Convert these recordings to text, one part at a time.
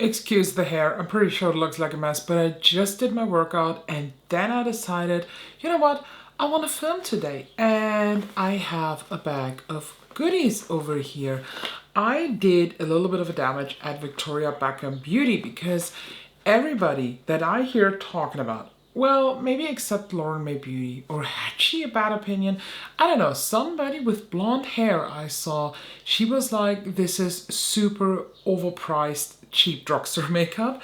Excuse the hair, I'm pretty sure it looks like a mess, but I just did my workout and then I decided, you know what, I want to film today. And I have a bag of goodies over here. I did a little bit of a damage at Victoria Beckham Beauty because everybody that I hear talking about, well, maybe except Lauren May Beauty, or had she a bad opinion? I don't know, somebody with blonde hair I saw, she was like, this is super overpriced, cheap drugstore makeup.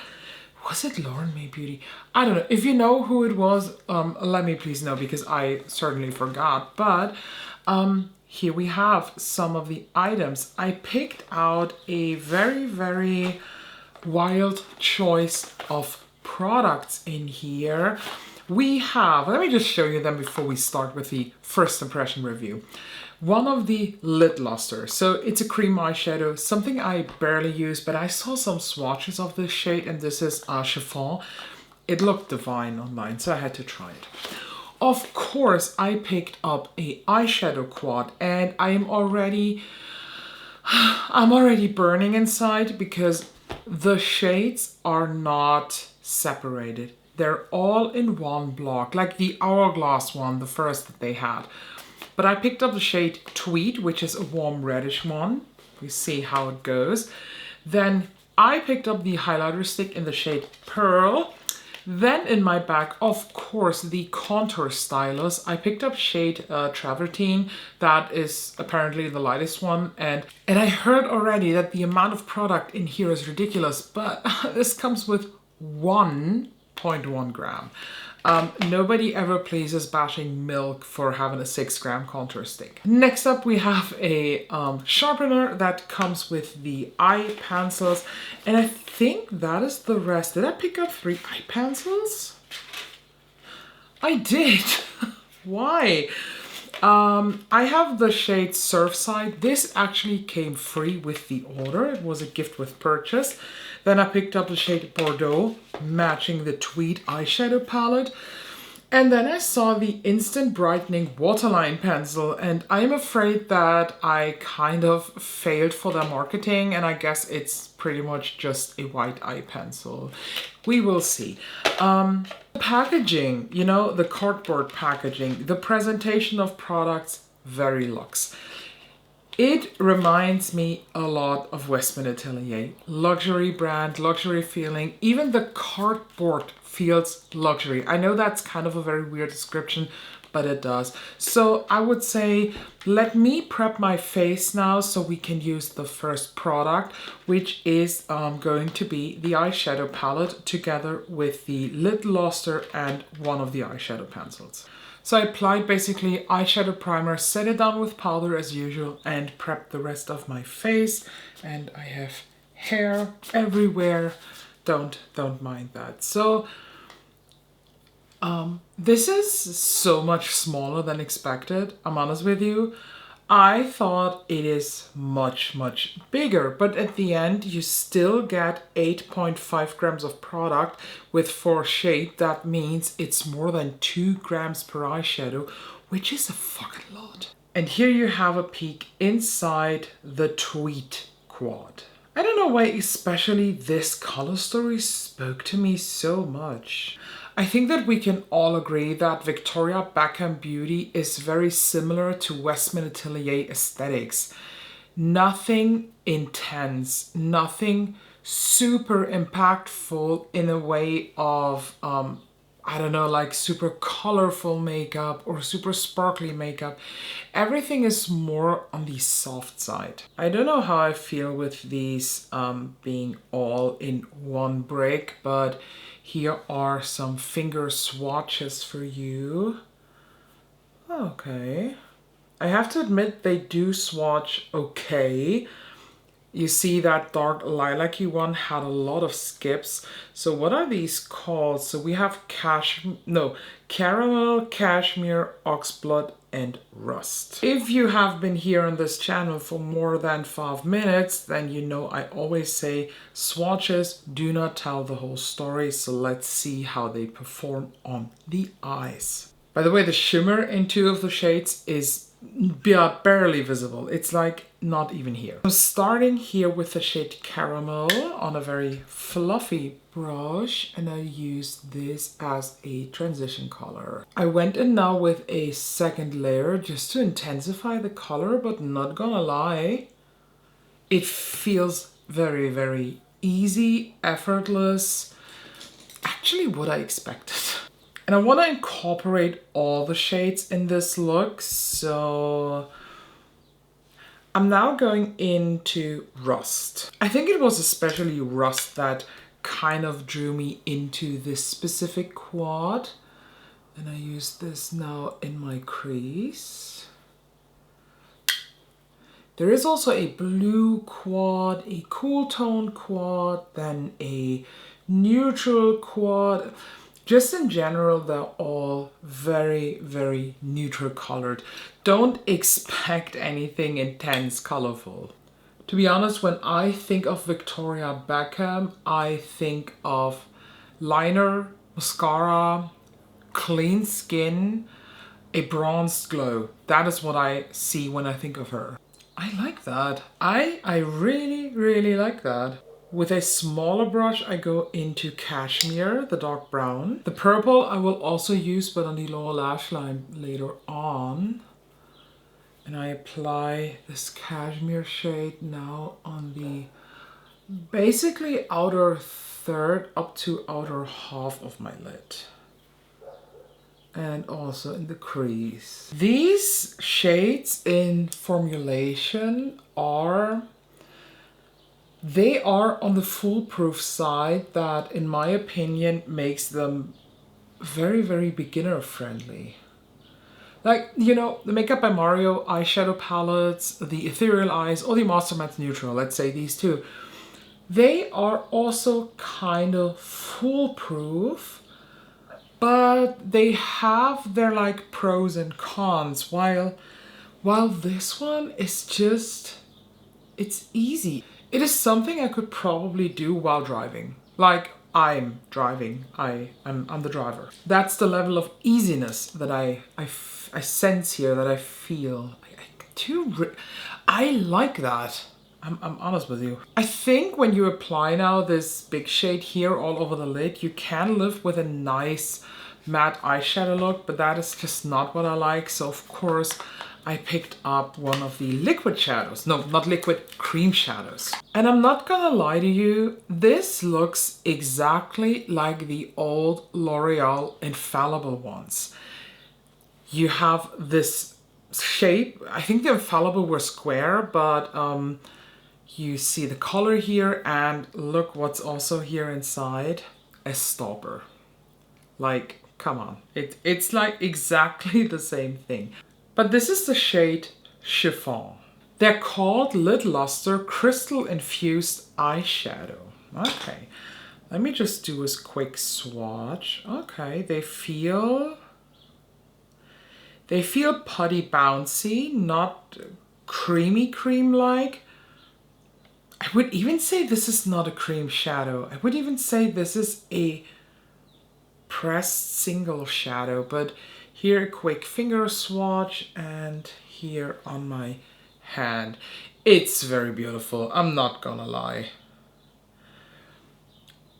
Was it Lauren May Beauty? I don't know. If you know who it was, let me please know because I certainly forgot. But here we have some of the items. I picked out a very, very wild choice of products in here. We have, let me just show you them before we start with the first impression review. One of the lid luster. So it's a cream eyeshadow, something I barely use, but I saw some swatches of this shade and this is chiffon. It looked divine online, so I had to try it. Of course, I picked up a eyeshadow quad and I'm already burning inside because the shades are not separated. They're all in one block, like the Hourglass one, the first that they had. But I picked up the shade Tweed, which is a warm reddish one. We see how it goes. Then I picked up the highlighter stick in the shade Pearl. Then in my bag, of course, the contour stylus. I picked up shade Travertine. That is apparently the lightest one. And I heard already that the amount of product in here is ridiculous, but this comes with 1.1 gram. Nobody ever pleases bashing milk for having a 6 gram contour stick. Next up we have a sharpener that comes with the eye pencils, and I think that is the rest. Did I pick up 3 eye pencils? I did. Why? I have the shade Surfside. This actually came free with the order. It was a gift with purchase. Then I picked up the shade Bordeaux, matching the Tweed eyeshadow palette. And then I saw the Instant Brightening Waterline Pencil, and I'm afraid that I kind of failed for their marketing, and I guess it's pretty much just a white eye pencil. We will see. Packaging, you know, the cardboard packaging, the presentation of products, very luxe. It reminds me a lot of Westman Atelier. Luxury brand, luxury feeling. Even the cardboard feels luxury. I know that's kind of a very weird description, but it does. So I would say, let me prep my face now so we can use the first product, which is going to be the eyeshadow palette together with the lid luster and one of the eyeshadow pencils. So I applied basically eyeshadow primer, set it down with powder as usual, and prepped the rest of my face. And I have hair everywhere. Don't mind that. So this is so much smaller than expected. I'm honest with you. I thought it is much bigger, but at the end you still get 8.5 grams of product with 4 shades. That means it's more than 2 grams per eyeshadow, which is a fucking lot. And here you have a peek inside the Tweed quad. I don't know why especially this color story spoke to me so much. I think that we can all agree that Victoria Beckham Beauty is very similar to Westman Atelier aesthetics. Nothing intense, nothing super impactful in a way of, I don't know, like super colorful makeup or super sparkly makeup. Everything is more on the soft side. I don't know how I feel with these being all in one brick, but here are some finger swatches for you. Okay. I have to admit they do swatch okay. You see that dark lilac-y one had a lot of skips. So what are these called? So we have caramel, cashmere, oxblood, and rust. If you have been here on this channel for more than 5 minutes, then you know I always say swatches do not tell the whole story. So let's see how they perform on the eyes. By the way, the shimmer in 2 of the shades is barely visible. It's like not even here. I'm starting here with the shade Caramel on a very fluffy brush, and I use this as a transition color. I went in now with a second layer just to intensify the color, but not gonna lie, it feels very, very easy, effortless, actually what I expected. And I want to incorporate all the shades in this look, so I'm now going into Rust. I think it was especially Rust that kind of drew me into this specific quad. And I use this now in my crease. There is also a blue quad, a cool tone quad, then a neutral quad. Just in general, they're all very, very neutral colored. Don't expect anything intense colorful. To be honest, when I think of Victoria Beckham, I think of liner, mascara, clean skin, a bronzed glow. That is what I see when I think of her. I like that. I really, really like that. With a smaller brush, I go into Cashmere, the dark brown. The purple I will also use, but on the lower lash line later on. And I apply this Cashmere shade now on the basically outer third up to outer half of my lid. And also in the crease. These shades in formulation are on the foolproof side that, in my opinion, makes them very, very beginner friendly. Like, you know, the Makeup by Mario eyeshadow palettes, the Ethereal Eyes, or the Master Matte Neutral, let's say these two, they are also kind of foolproof, but they have their like pros and cons, while this one is just, it's easy. It is something I could probably do while driving. Like, I'm driving, I'm the driver. That's the level of easiness that I sense here, that I feel. I like that. I'm honest with you. I think when you apply now this big shade here all over the lid, you can live with a nice matte eyeshadow look, but that is just not what I like. So of course, I picked up one of the liquid shadows. No, not liquid, cream shadows. And I'm not gonna lie to you, this looks exactly like the old L'Oreal Infallible ones. You have this shape, I think the Infallible were square, but you see the color here, and look what's also here inside, a stopper. Like, come on, it's like exactly the same thing. But this is the shade Chiffon. They're called Lid Luster Crystal Infused Eyeshadow. Okay, let me just do a quick swatch. Okay, they feel putty bouncy, not creamy cream-like. I would even say this is not a cream shadow. I would even say this is a pressed single shadow, but here a quick finger swatch, and here on my hand. It's very beautiful, I'm not gonna lie.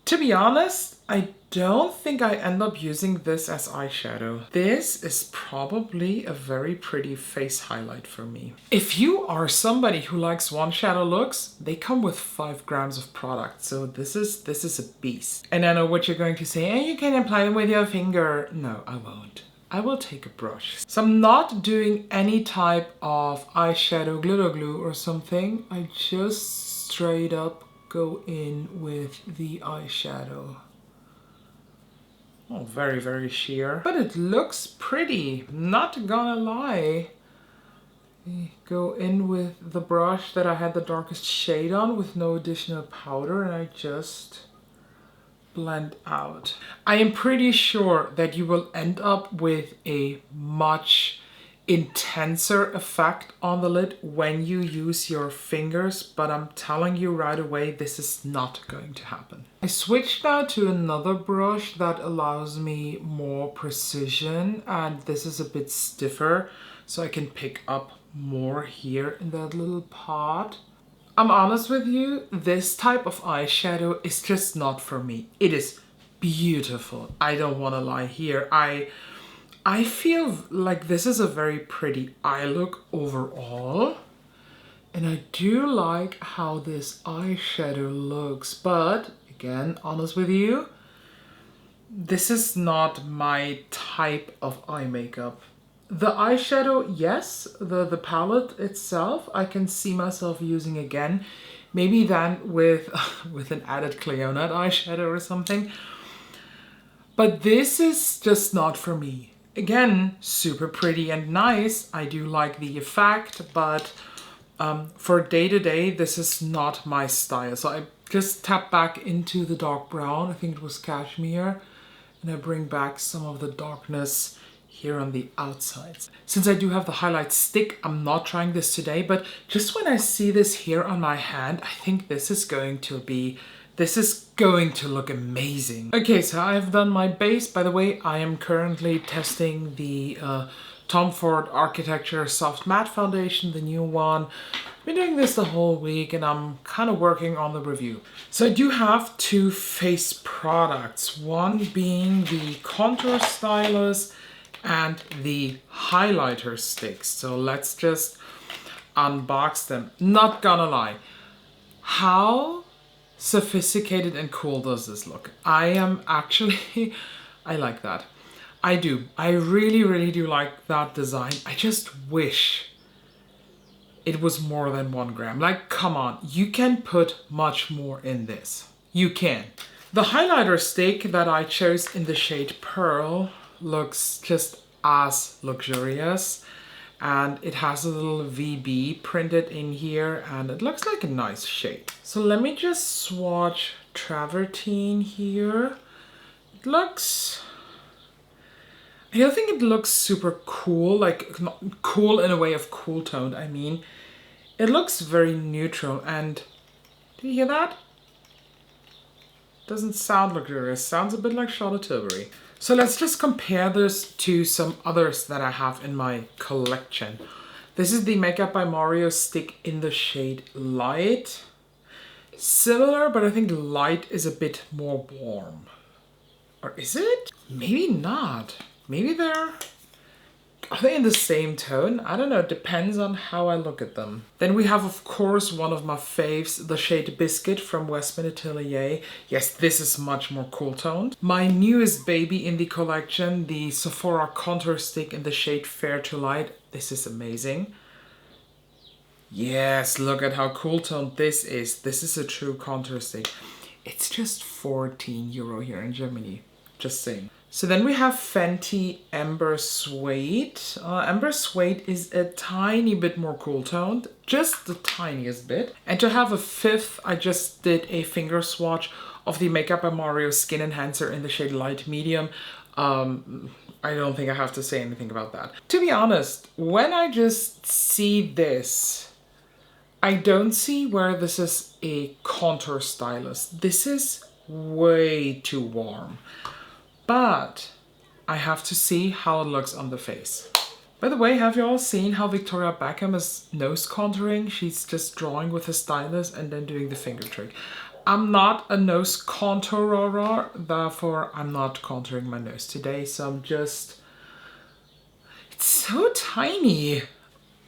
To be honest, I don't think I end up using this as eyeshadow. This is probably a very pretty face highlight for me. If you are somebody who likes one shadow looks, they come with 5 grams of product. So this is a beast. And I know what you're going to say, and you can apply them with your finger. No, I won't. I will take a brush. So I'm not doing any type of eyeshadow glitter glue or something. I just straight up go in with the eyeshadow. Oh, very, very sheer. But it looks pretty, not gonna lie. Go in with the brush that I had the darkest shade on with no additional powder, and I just blend out. I am pretty sure that you will end up with a much intenser effect on the lid when you use your fingers, but I'm telling you right away, this is not going to happen. I switched now to another brush that allows me more precision, and this is a bit stiffer, so I can pick up more here in that little pot. I'm honest with you, this type of eyeshadow is just not for me. It is beautiful. I don't want to lie here. I feel like this is a very pretty eye look overall. And I do like how this eyeshadow looks. But again, honest with you, this is not my type of eye makeup. The eyeshadow, yes, the palette itself, I can see myself using again. Maybe then with, with an added Cleonut eyeshadow or something. But this is just not for me. Again, super pretty and nice. I do like the effect, but for day-to-day, this is not my style. So I just tap back into the dark brown. I think it was cashmere. And I bring back some of the darkness here on the outsides. Since I do have the highlight stick, I'm not trying this today, but just when I see this here on my hand, I think this is going to look amazing. Okay, so I've done my base. By the way, I am currently testing the Tom Ford Architecture Soft Matte Foundation, the new one. Been doing this the whole week and I'm kind of working on the review. So I do have two face products, one being the contour stylus and the highlighter sticks. So let's just unbox them. Not gonna lie, how sophisticated and cool does this look? I am actually, I like that. I do. I really, really do like that design. I just wish it was more than 1 gram. Like, come on, you can put much more in this. You can. The highlighter stick that I chose in the shade Pearl looks just as luxurious. And it has a little VB printed in here and it looks like a nice shade. So let me just swatch Travertine here. It looks, I don't think it looks super cool, like not cool in a way of cool toned. I mean, it looks very neutral and, do you hear that? Doesn't sound luxurious, sounds a bit like Charlotte Tilbury. So let's just compare this to some others that I have in my collection. This is the Makeup by Mario stick in the shade Light. Similar, but I think Light is a bit more warm. Or is it? Maybe not. Maybe are they in the same tone? I don't know, it depends on how I look at them. Then we have, of course, one of my faves, the shade Biscuit from Westman Atelier. Yes, this is much more cool toned. My newest baby in the collection, the Sephora contour stick in the shade Fair to Light. This is amazing. Yes, look at how cool toned this is. This is a true contour stick. It's just 14 euro here in Germany, just saying. So then we have Fenty Amber Suede. Amber Suede is a tiny bit more cool toned, just the tiniest bit. And to have a fifth, I just did a finger swatch of the Makeup by Mario Skin Enhancer in the shade Light Medium. I don't think I have to say anything about that. To be honest, when I just see this, I don't see where this is a contour stylus. This is way too warm. But I have to see how it looks on the face. By the way, have you all seen how Victoria Beckham is nose contouring? She's just drawing with a stylus and then doing the finger trick. I'm not a nose contourer, therefore I'm not contouring my nose today. So I'm just, it's so tiny.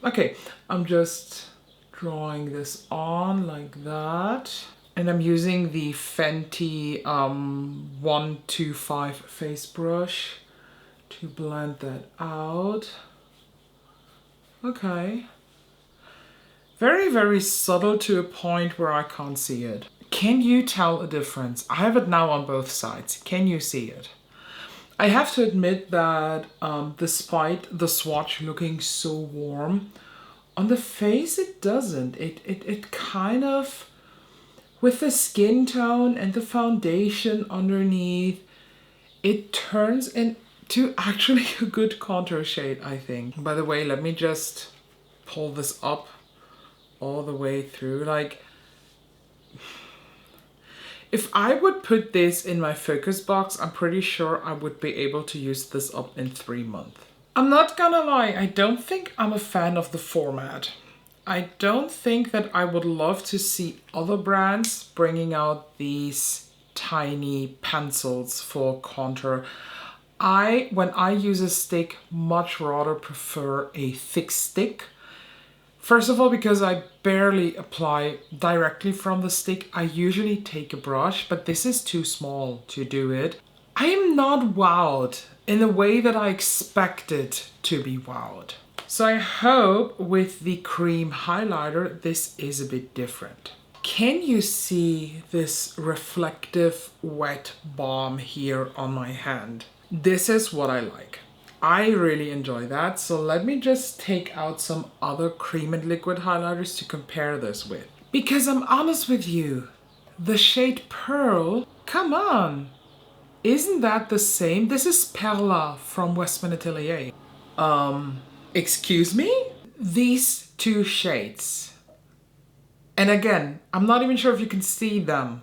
Okay, I'm just drawing this on like that. And I'm using the Fenty 125 face brush to blend that out. Okay. Very, very subtle to a point where I can't see it. Can you tell a difference? I have it now on both sides. Can you see it? I have to admit that despite the swatch looking so warm, on the face it doesn't. It kind of, with the skin tone and the foundation underneath, it turns into to actually a good contour shade, I think. By the way, let me just pull this up all the way through. Like, if I would put this in my focus box, I'm pretty sure I would be able to use this up in 3 months. I'm not gonna lie, I don't think I'm a fan of the format. I don't think that I would love to see other brands bringing out these tiny pencils for contour. When I use a stick, much rather prefer a thick stick. First of all, because I barely apply directly from the stick, I usually take a brush, but this is too small to do it. I am not wowed in the way that I expected to be wowed. So I hope with the cream highlighter, this is a bit different. Can you see this reflective wet balm here on my hand? This is what I like. I really enjoy that. So let me just take out some other cream and liquid highlighters to compare this with. Because I'm honest with you, the shade Pearl, come on. Isn't that the same? This is Perla from Westman Atelier. Excuse me? These two shades. And again, I'm not even sure if you can see them,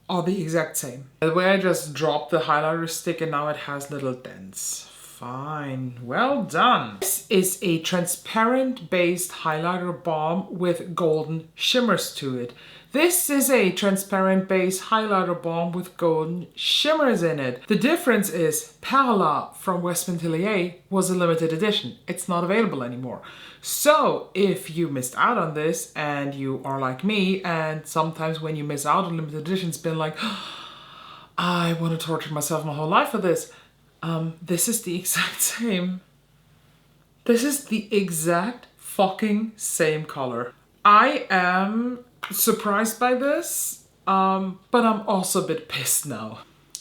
are the exact same. The way I just dropped the highlighter stick and now it has little dents. Fine, well done. This is a transparent based highlighter balm with golden shimmers to it. This is a transparent base highlighter balm with golden shimmers in it. The difference is Perla from Westman Atelier was a limited edition. It's not available anymore. So if you missed out on this and you are like me, and sometimes when you miss out on limited editions, been like, I want to torture myself my whole life for this. This is the exact same. This is the exact fucking same color. I am surprised by this, but I'm also a bit pissed now.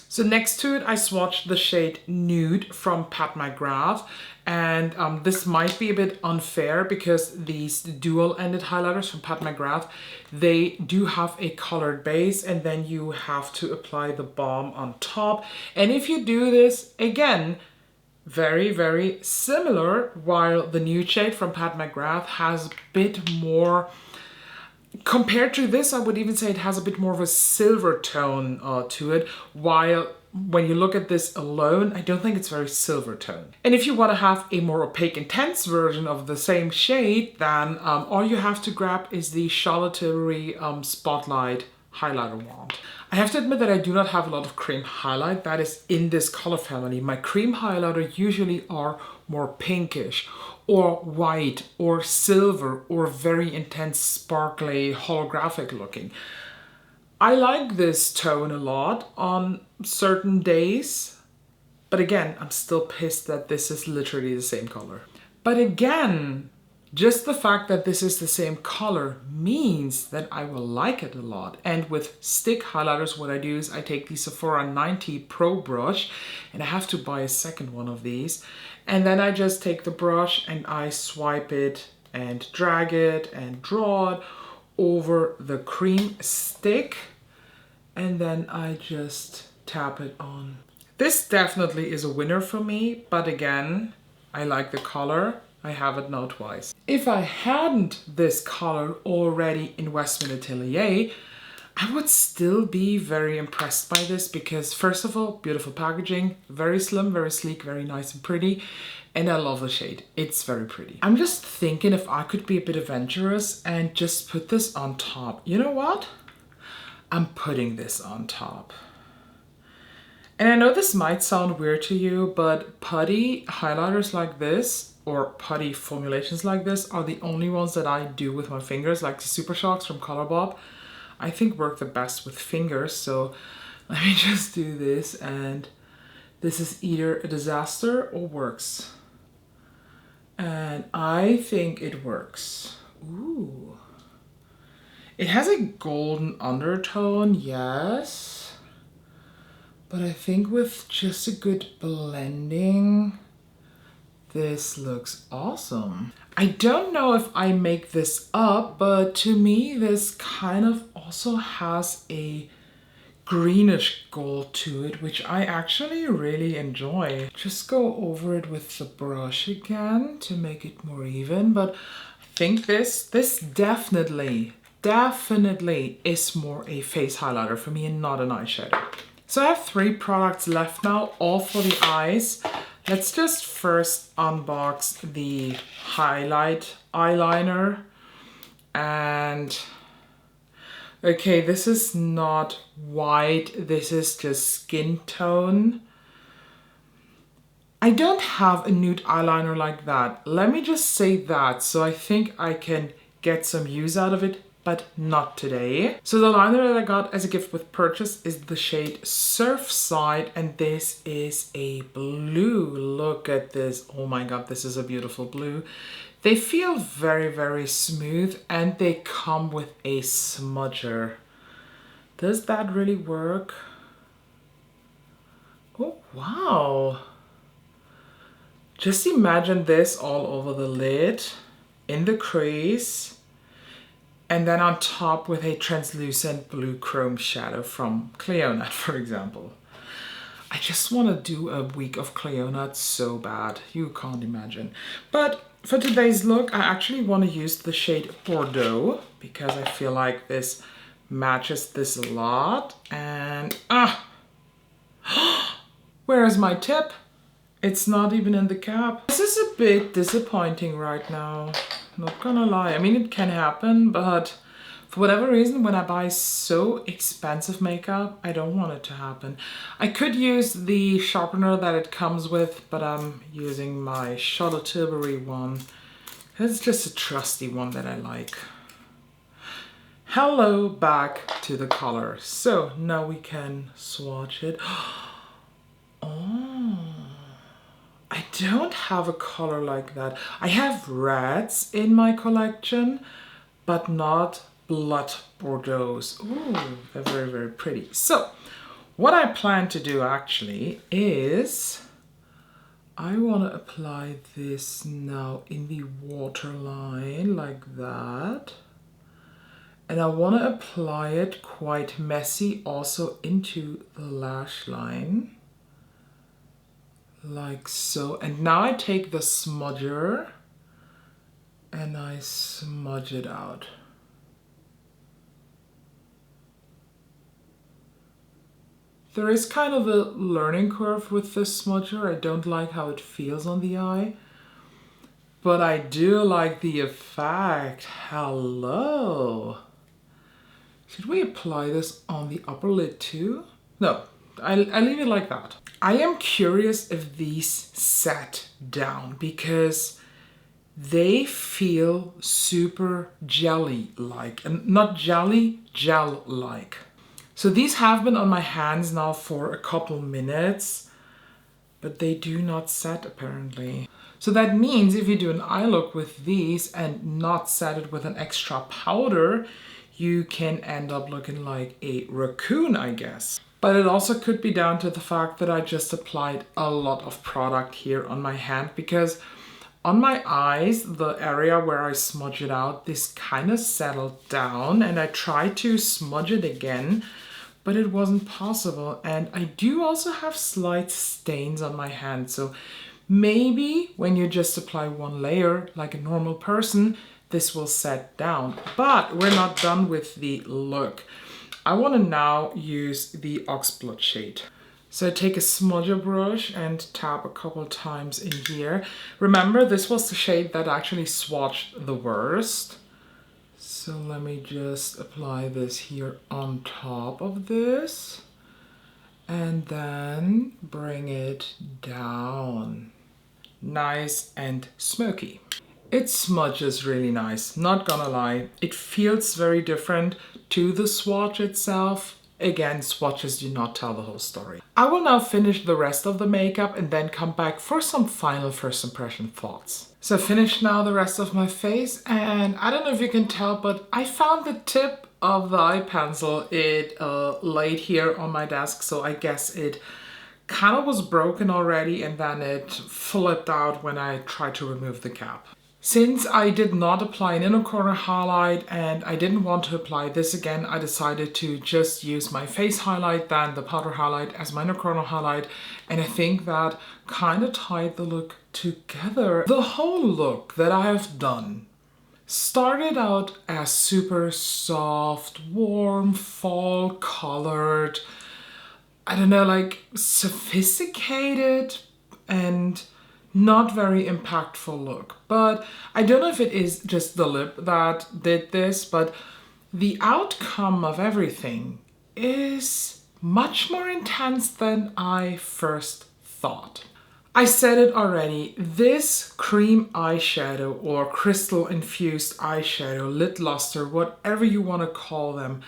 So next to it, I swatched the shade Nude from Pat McGrath. And this might be a bit unfair because these dual-ended highlighters from Pat McGrath, they do have a colored base and then you have to apply the balm on top. And if you do this, again, very, very similar, while the Nude shade from Pat McGrath has a bit more, compared to this, I would even say it has a bit more of a silver tone to it, while when you look at this alone, I don't think it's very silver tone. And if you want to have a more opaque, intense version of the same shade, then all you have to grab is the Charlotte Tilbury Spotlight highlighter wand. I have to admit that I do not have a lot of cream highlight that is in this color family. My cream highlighter usually are more pinkish or white or silver or very intense, sparkly, holographic looking. I like this tone a lot on certain days, but again, I'm still pissed that this is literally the same color. But again, just the fact that this is the same color means that I will like it a lot. And with stick highlighters, what I do is I take the Sephora 90 Pro brush, and I have to buy a second one of these. And then I just take the brush and I swipe it and drag it and draw it over the cream stick, and then I just tap it on. This definitely is a winner for me, but again, I like the color. I have it now twice. If I hadn't this color already in Westman Atelier, I would still be very impressed by this because first of all, beautiful packaging, very slim, very sleek, very nice and pretty. And I love the shade. It's very pretty. I'm just thinking if I could be a bit adventurous and just put this on top. You know what? I'm putting this on top. And I know this might sound weird to you, but putty highlighters like this or putty formulations like this are the only ones that I do with my fingers, like the Super Shocks from Colourpop. I think work the best with fingers. So let me just do this, and this is either a disaster or works. And I think it works. Ooh. It has a golden undertone, yes. But I think with just a good blending, this looks awesome. I don't know if I make this up, but to me, this kind of also has a greenish gold to it, which I actually really enjoy. Just go over it with the brush again to make it more even, but I think this definitely is more a face highlighter for me and not an eyeshadow. So I have 3 products left now, all for the eyes. Let's just first unbox the highlight eyeliner. And okay, this is not white, this is just skin tone. I don't have a nude eyeliner like that. Let me just say that, so I think I can get some use out of it, but not today. So the liner that I got as a gift with purchase is the shade Surfside, and this is a blue. Look at this. Oh my god, this is a beautiful blue. They feel very, very smooth, and they come with a smudger. Does that really work? Oh, wow. Just imagine this all over the lid, in the crease, and then on top with a translucent blue chrome shadow from Cleonut, for example. I just want to do a week of Cleonut so bad, you can't imagine. But for today's look, I actually want to use the shade Bordeaux because I feel like this matches this a lot. And where is my tip? It's not even in the cap. This is a bit disappointing right now, not gonna lie. I mean, it can happen, but for whatever reason, when I buy so expensive makeup, I don't want it to happen. I could use the sharpener that it comes with, but I'm using my Charlotte Tilbury one. It's just a trusty one that I like. Hello, back to the color. So now we can swatch it. Oh, I don't have a color like that. I have reds in my collection, but not blood Bordeaux's. Ooh, they're very, very pretty. So what I plan to do actually is I want to apply this now in the waterline like that. And I want to apply it quite messy also into the lash line. Like so. And now I take the smudger and I smudge it out. There is kind of a learning curve with this smudger. I don't like how it feels on the eye, but I do like the effect. Hello. Should we apply this on the upper lid too? No, I leave it like that. I am curious if these set down because they feel super jelly-like, and not jelly, gel-like. So these have been on my hands now for a couple minutes, but they do not set apparently. So that means if you do an eye look with these and not set it with an extra powder, you can end up looking like a raccoon, I guess. But it also could be down to the fact that I just applied a lot of product here on my hand, because on my eyes, the area where I smudge it out, this kind of settled down, and I tried to smudge it again, but it wasn't possible. And I do also have slight stains on my hand. So maybe when you just apply one layer like a normal person, this will set down. But we're not done with the look. I want to now use the Oxblood shade. So I take a smudger brush and tap a couple times in here. Remember, this was the shade that actually swatched the worst. So let me just apply this here on top of this and then bring it down. Nice and smoky. It smudges really nice, not gonna lie. It feels very different to the swatch itself. Again, swatches do not tell the whole story. I will now finish the rest of the makeup and then come back for some final first impression thoughts. So finished now the rest of my face, and I don't know if you can tell, but I found the tip of the eye pencil. It laid here on my desk, so I guess it kind of was broken already, and then it flipped out when I tried to remove the cap. Since I did not apply an inner corner highlight and I didn't want to apply this again, I decided to just use my face highlight, then the powder highlight as my inner corner highlight. And I think that kind of tied the look together. The whole look that I have done started out as super soft, warm, fall colored, I don't know, like sophisticated and not very impactful look. But I don't know if it is just the lip that did this, but the outcome of everything is much more intense than I first thought. I said it already, this cream eyeshadow or crystal infused eyeshadow, lid luster, whatever you want to call them,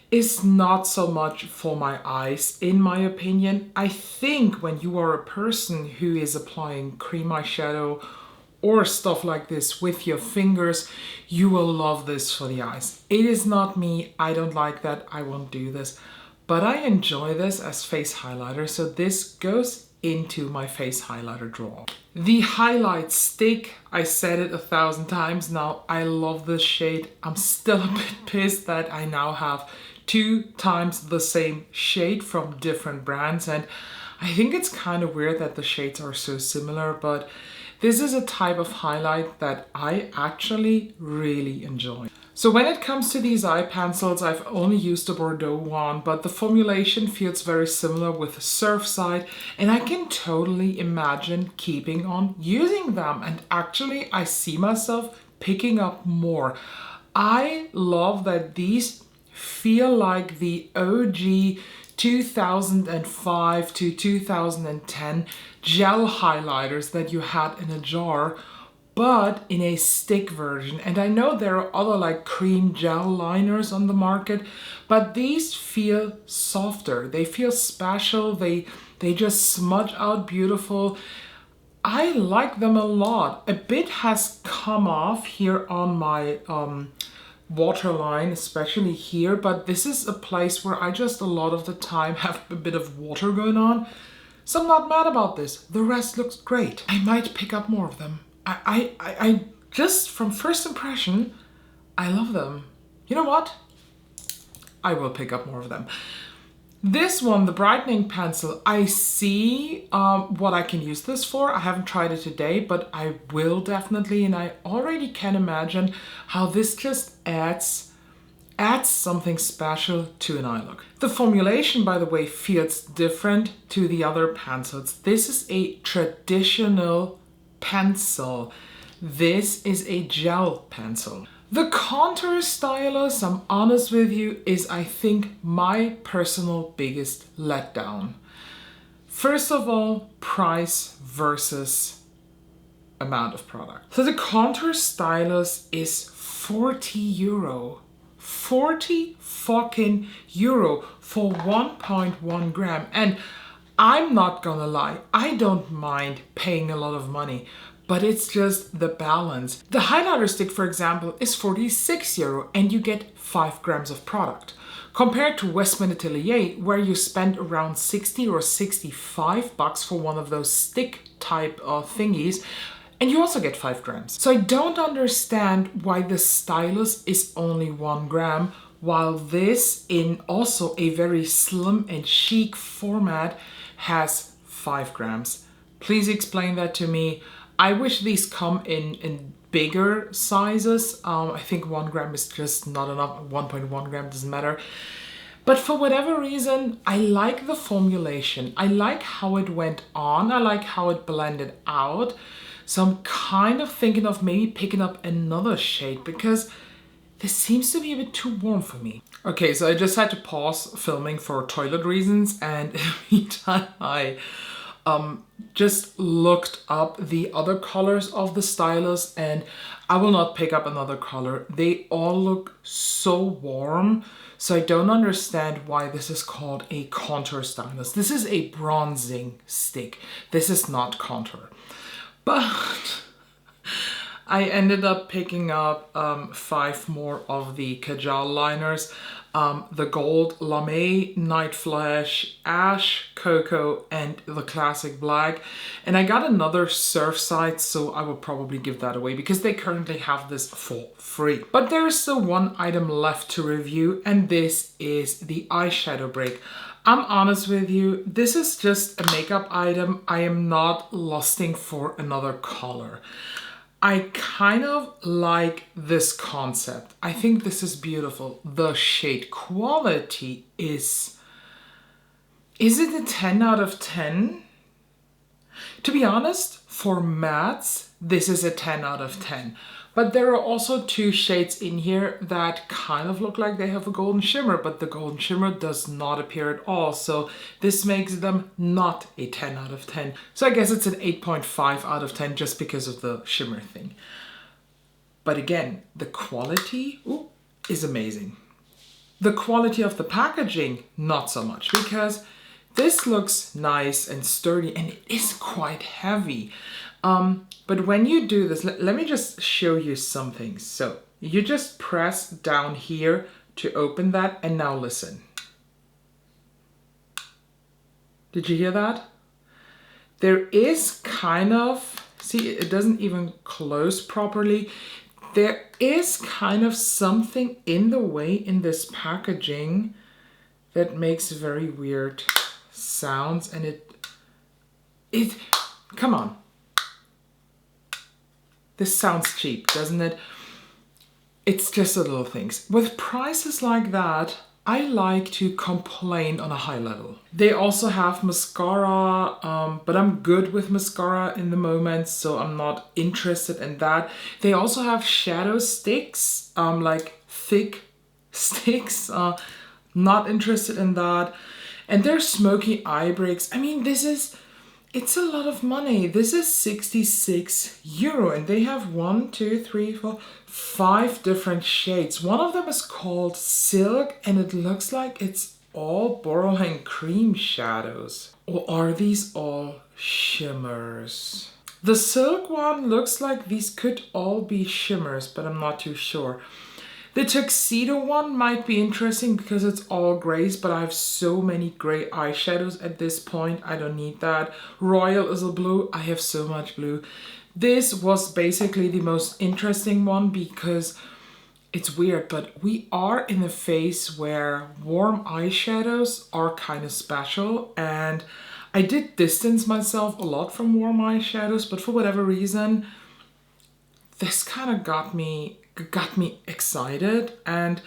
is not so much for my eyes, in my opinion. I think when you are a person who is applying cream eyeshadow or stuff like this with your fingers, you will love this for the eyes. It is not me, I don't like that, I won't do this. But I enjoy this as face highlighter, so this goes into my face highlighter drawer. The highlight stick, I said it 1,000 times now, I love this shade. I'm still a bit pissed that I now have 2 times the same shade from different brands, and I think it's kind of weird that the shades are so similar, but this is a type of highlight that I actually really enjoy. So when it comes to these eye pencils, I've only used the Bordeaux one, but the formulation feels very similar with Surfside, and I can totally imagine keeping on using them, and actually I see myself picking up more. I love that these feel like the OG 2005 to 2010 gel highlighters that you had in a jar, but in a stick version. And I know there are other like cream gel liners on the market, but these feel softer. They feel special. They just smudge out beautiful. I like them a lot. A bit has come off here on my waterline, especially here, but this is a place where I just a lot of the time have a bit of water going on, so I'm not mad about this. The rest looks great. I might pick up more of them. I just from first impression, I love them. You know what? I will pick up more of them. This one, the brightening pencil, I see what I can use this for. I haven't tried it today, but I will definitely, and I already can imagine how this just adds something special to an eye look. The formulation, by the way, feels different to the other pencils. This is a traditional pencil. This is a gel pencil. The contour stylus, I'm honest with you, is I think my personal biggest letdown. First of all, price versus amount of product. So the contour stylus is 40 euro. 40 fucking euro for 1.1 gram. And I'm not gonna lie, I don't mind paying a lot of money, but it's just the balance. The highlighter stick, for example, is 46 euro and you get 5 grams of product. Compared to Westman Atelier, where you spend around 60 or 65 bucks for one of those stick type of thingies, and you also get 5 grams. So I don't understand why the stylus is only 1 gram, while this, in also a very slim and chic format, has 5 grams. Please explain that to me. I wish these come in bigger sizes. I think 1 gram is just not enough. 1.1 gram doesn't matter. But for whatever reason, I like the formulation. I like how it went on. I like how it blended out. So I'm kind of thinking of maybe picking up another shade because this seems to be a bit too warm for me. Okay, so I just had to pause filming for toilet reasons, and in the meantime I just looked up the other colors of the stylus, and I will not pick up another color. They all look so warm, so I don't understand why this is called a contour stylus. This is a bronzing stick. This is not contour. But I ended up picking up 5 more of the Kajal liners. The Gold Lame, Night Flash, Ash, Cocoa, and the Classic Black. And I got another Surfside, so I will probably give that away because they currently have this for free. But there's still one item left to review, and this is the eyeshadow break. I'm honest with you, this is just a makeup item. I am not lusting for another color. I kind of like this concept. I think this is beautiful. The shade quality is it a 10 out of 10? To be honest, for mattes, this is a 10 out of 10. But there are also 2 shades in here that kind of look like they have a golden shimmer, but the golden shimmer does not appear at all. So this makes them not a 10 out of 10. So I guess it's an 8.5 out of 10 just because of the shimmer thing. But again, the quality is amazing. The quality of the packaging, not so much, because this looks nice and sturdy and it is quite heavy. But when you do this, let me just show you something. So you just press down here to open that, and now listen. Did you hear that? There is kind of, see, it doesn't even close properly. There is kind of something in the way in this packaging that makes very weird sounds, and it come on. This sounds cheap, doesn't it? It's just the little things. With prices like that, I like to complain on a high level. They also have mascara, but I'm good with mascara in the moment, so I'm not interested in that. They also have shadow sticks, like thick sticks. Not interested in that. And their smoky eye breaks. I mean, it's a lot of money. This is 66 euro, and they have 1, 2, 3, 4, 5 different shades. One of them is called Silk, and it looks like it's all borrowing cream shadows. Or are these all shimmers? The Silk one looks like these could all be shimmers, but I'm not too sure. The Tuxedo one might be interesting because it's all grays, but I have so many gray eyeshadows at this point. I don't need that. Royal is a blue. I have so much blue. This was basically the most interesting one because it's weird, but we are in a phase where warm eyeshadows are kind of special, and I did distance myself a lot from warm eyeshadows, but for whatever reason, this kind of got me excited, and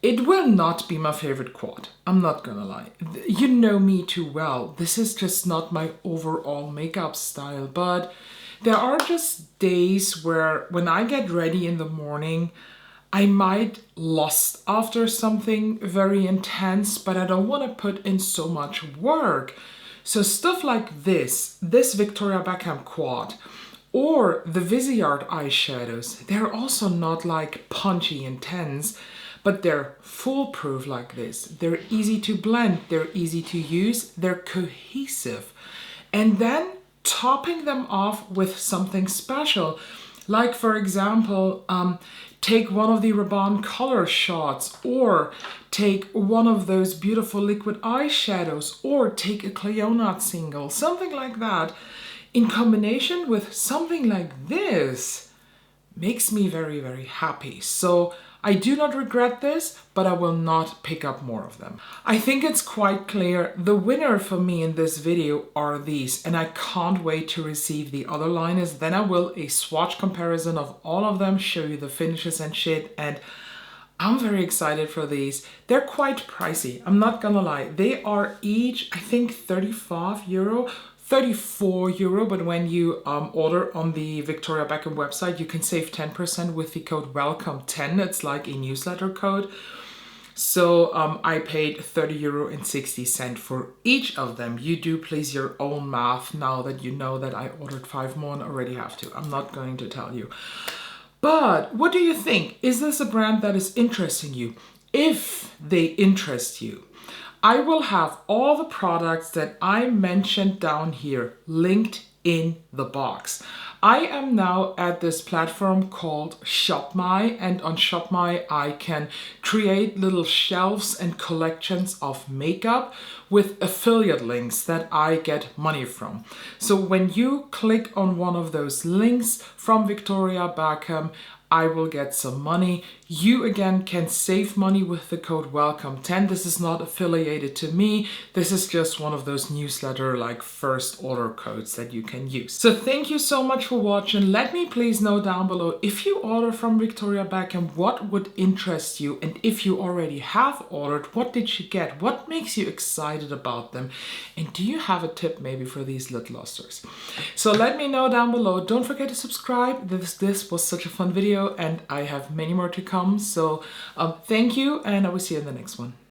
it will not be my favorite quad. I'm not gonna lie. You know me too well. This is just not my overall makeup style, but there are just days where when I get ready in the morning, I might lust after something very intense, but I don't want to put in so much work. So stuff like this Victoria Beckham quad, or the Viseart eyeshadows, they're also not like punchy intense, but they're foolproof like this. They're easy to blend, they're easy to use, they're cohesive. And then topping them off with something special, like for example, take one of the Rabanne color shots, or take one of those beautiful liquid eyeshadows, or take a Cleonat single, something like that. In combination with something like this, makes me very, very happy. So I do not regret this, but I will not pick up more of them. I think it's quite clear the winner for me in this video are these, and I can't wait to receive the other liners. Then I will a swatch comparison of all of them, show you the finishes and shit, and I'm very excited for these. They're quite pricey, I'm not gonna lie. They are each, I think, 35 euro. 34 euro, but when you order on the Victoria Beckham website, you can save 10% with the code WELCOME10. It's like a newsletter code. So I paid 30 euro and 60 cents for each of them. You do please your own math now that you know that I ordered 5 more and already have to. I'm not going to tell you. But what do you think? Is this a brand that is interesting you? If they interest you, I will have all the products that I mentioned down here linked in the box. I am now at this platform called ShopMy, and on ShopMy I can create little shelves and collections of makeup with affiliate links that I get money from. So when you click on one of those links from Victoria Beckham, I will get some money. You again can save money with the code WELCOME10. This is not affiliated to me. This is just one of those newsletter like first order codes that you can use. So thank you so much for watching. Let me please know down below if you order from Victoria Beckham, what would interest you, and if you already have ordered, what did you get? What makes you excited about them? And do you have a tip maybe for these lid lusters? So let me know down below. Don't forget to subscribe. This was such a fun video, and I have many more to come. So thank you, and I will see you in the next one.